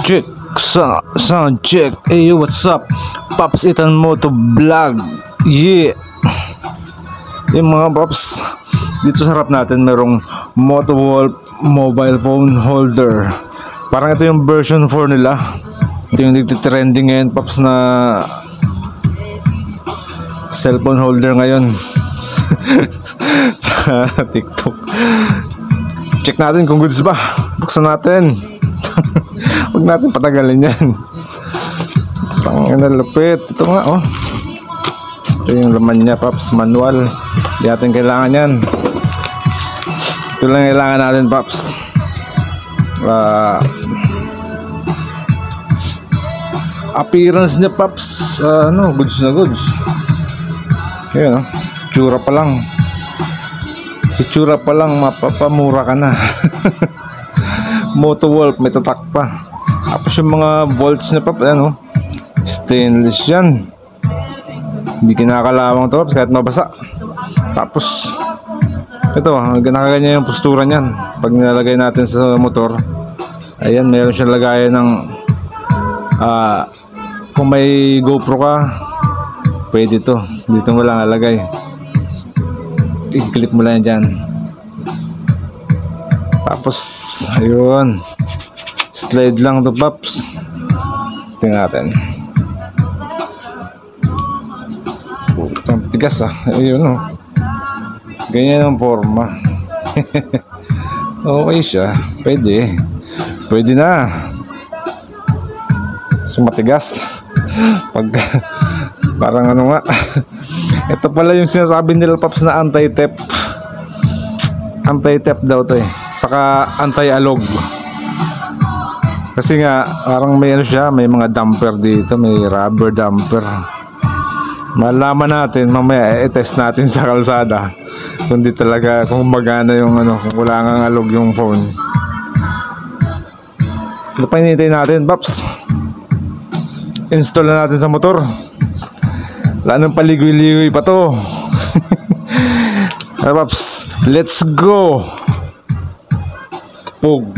check, sound check. Hey, what's up? Pops Ethan Moto Vlog. Yeah. Yung mga Pops, dito sa harap natin merong Motowolf mobile phone holder. Parang ito yung version 4 nila. Ito yung nagtitrending ngayon, Pops, na cellphone holder ngayon sa TikTok. Check natin kung goods ba. Buksan natin. Huwag natin patagalin yan. Tangin na lupit. Ito nga, oh. Ito yung laman niya, Pops. Manual. Hindi natin kailangan yan. Ito lang kailangan natin, Pops. Appearance niya, Pops. Goods na goods. Ayan, oh. Tsura pa lang. Itsura pa lang, mapapamura ka na. Motowolf, may tatak pa. Tapos yung mga bolts na Pops, ayan, oh. Stainless yan. Hindi kinakalawang to, Pops, kahit mabasa. Tapos ito, nakaganyan yung postura niyan. Pag nilalagay natin sa motor, ayan, meron siyang lagayan ng kung may GoPro ka, pwede to. Dito mo lang nalagay. I-clip mo lang yan dyan. Tapos ayun, slide lang to, Pops. Tingnan natin. Ang tigas, ayun, oh. Ganyan ang forma. Okay siya. Pwede na. So matigas. Parang ano nga. Ito pala yung sinasabi nila, Pops, na anti-theft. Anti-theft daw to eh. Saka anti-alog. Kasi nga parang may ano siya, may mga damper dito, may rubber damper. Malaman natin mamaya, i-test natin sa kalsada kung di talaga, kung magana yung kung wala nang alog yung phone. Ano pa hinihintay natin, Pops? Install na natin sa motor. Wala nang paligoy-ligoy pa to. Pops, let's go. Pug.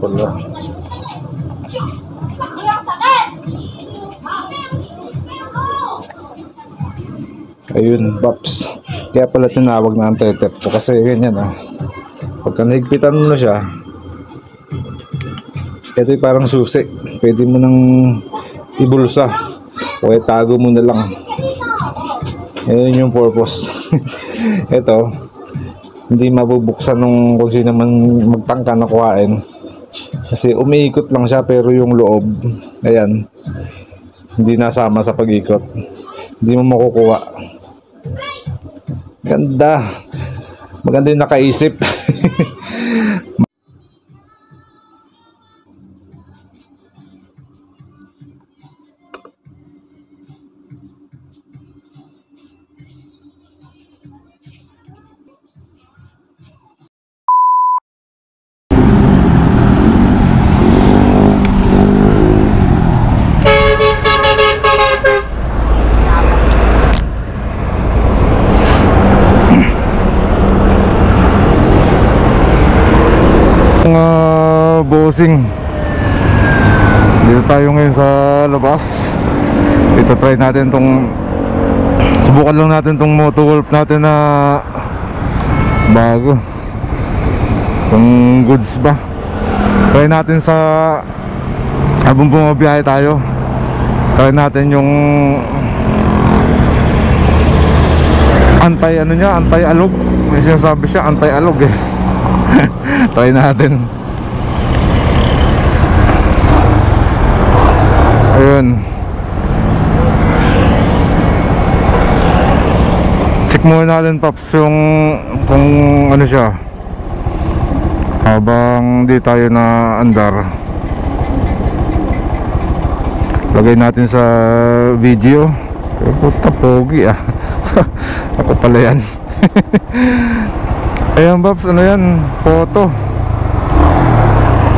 Pala. Ayun, Pops. Kaya pala tinawag na anti-theft kasi ganyan, ah. Pagka nahigpitan mo na siya, ito yung parang susi. Pwede mo nang ibulsa o itago mo na lang. Ayun yung purpose. Ito, hindi mabubuksan nung kung sino man magtangka na kuhain. Kasi umiikot lang siya, pero yung loob, ayan, hindi nasama sa pag-ikot. Hindi mo makukuha. Ganda. Maganda yung nakaisip. Bossing, dito tayo ngayon sa labas. Ito try natin tong Subukan lang natin tong Moto Wolf natin na bago. Kung goods ba. Try natin sa habang bumabiyahe tayo. Try natin yung anti-alog. May sinasabi siya, anti-alog eh. Try natin. Ayun. Check muna natin, Paps, yung kung ano siya habang di tayo na andar. Lagay natin sa video. Puta pogi ah. Ako pala yan. Ayan, Paps, ano yan? Photo.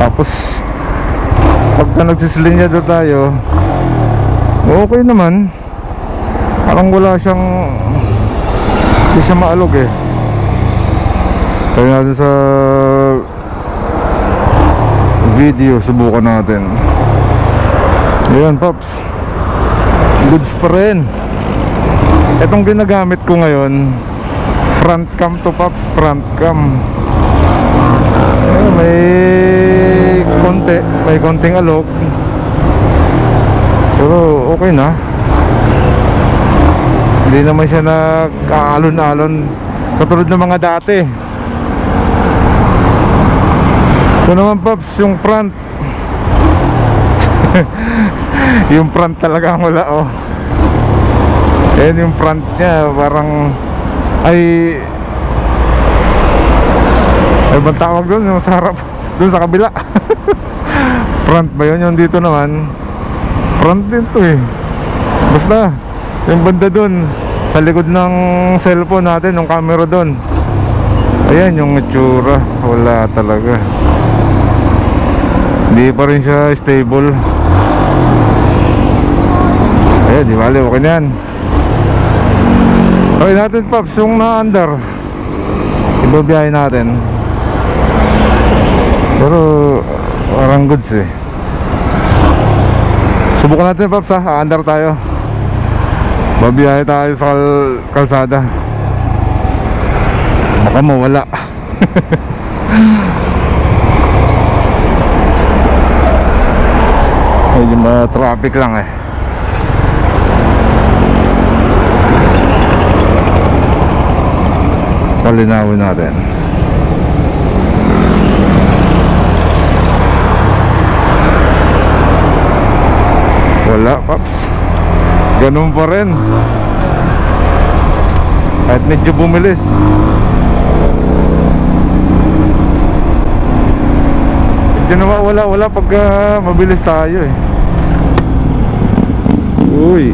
Tapos pagka nagsisilinyado tayo, okay naman. Parang wala siyang, hindi siya maalog eh. Tayo natin sa video, subukan natin. Ayan, Paps, goods pa rin. Itong ginagamit ko ngayon, front cam to, Paps, front cam. Ayan, may konting alog, pero okay na. Hindi naman siya nag-aalon-alon katulad ng mga dati. Ito naman, Paps, yung front. Yung front talaga ang wala, oh. Ayan yung front niya, parang ay bang tawag doon, yung sa harap, doon sa kabila. Front ba yun? Yung dito naman front din to eh. Basta yung banda doon sa likod ng cellphone natin, yung camera doon, ayan yung itsura, wala talaga. Hindi pa rin siya stable. Ayan, di bali, okay na yan. Okay natin, Paps, yung na-under ibabiyahe natin. Pero parang goods eh. Subukan natin, Paps, ha, under tayo. Babiyahe tayo sa kalsada. Baka mawala. Medyo traffic lang eh. Palinawin natin. Wala, Paps, ganun pa rin. Kahit medyo bumilis. Medyo nawawala pag mabilis tayo eh. Uy,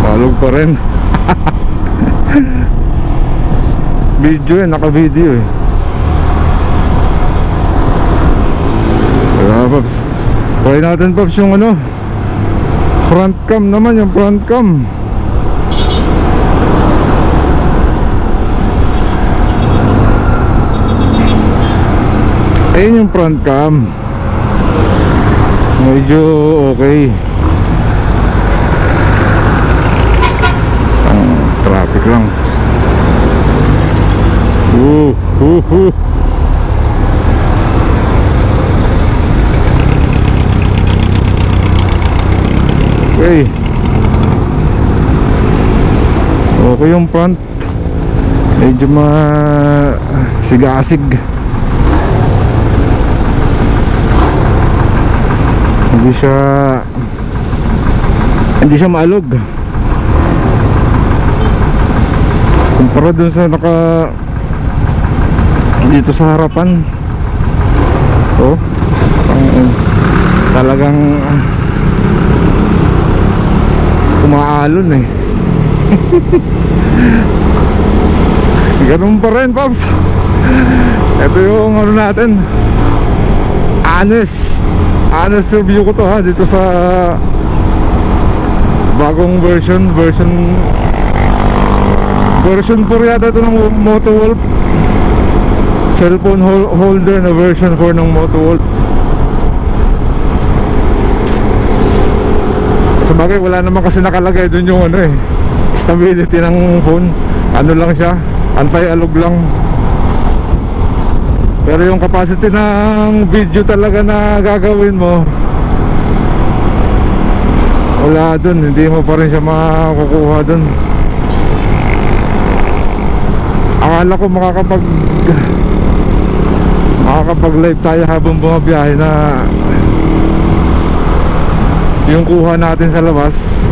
malog pa rin. Video eh, naka-video eh. Wala, Paps. Try natin, Paps, yung ano, front cam naman, yung front cam. Ayun yung front cam. Medyo okay. Traffic lang. Okay. Okay yung front. Medyo masigasig. Hindi siya maalog kumpara dun sa dito sa harapan. Oh, talagang umaalon eh. Ganun pa rin, Pops. Ito yung ano natin, honest review ko to, ha, dito sa bagong version 4 yata ito ng Moto Wolf. Cellphone holder na version 4 ng Moto Wolf. Sabagay wala naman kasi nakalagay dun yung ano eh, stability ng phone. Ano lang siya, anti-alog lang. Pero yung capacity ng video talaga na gagawin mo, wala dun, hindi mo pa rin siya makukuha dun. Akala ko makakapag live tayo habang bumabiyahe na yung kuha natin sa labas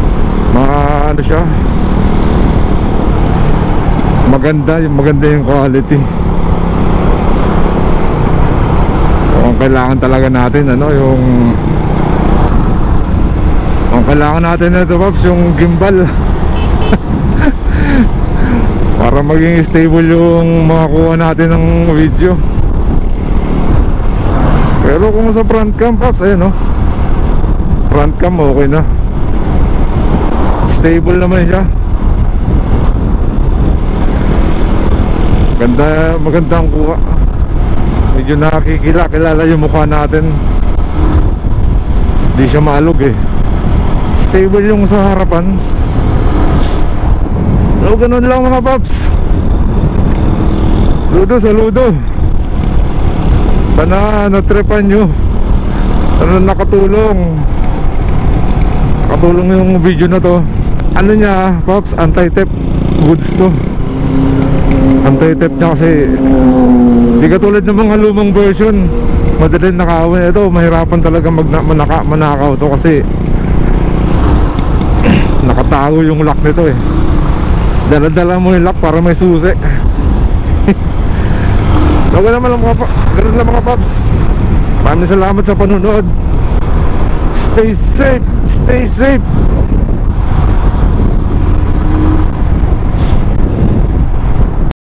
ano siya, maganda yung quality. Ang kailangan talaga natin ang kailangan natin na ito, Pops, yung gimbal. Para maging stable yung makakuha natin ng video. Pero kung sa front cam, Pops, ayun front cam okay na, stable naman siya. Maganda ang kuha. Medyo kilala yung mukha natin. Hindi siya maalog eh. Stable yung sa harapan. So ganun lang mga Pops. Saludo. Sana natripan nyo. Sana nakatulong yung video na to. Ano niya, Pops, anti-theft goods to. Anti-theft niya kasi di katulad ng mga lumang version, madaling nakawin. Ito mahirapan talaga manakaw to kasi nakatago yung lock nito eh. Dala-dala mo yung lock para may susi. Ganun lang mga Pops. Maraming salamat sa panonood. Stay safe.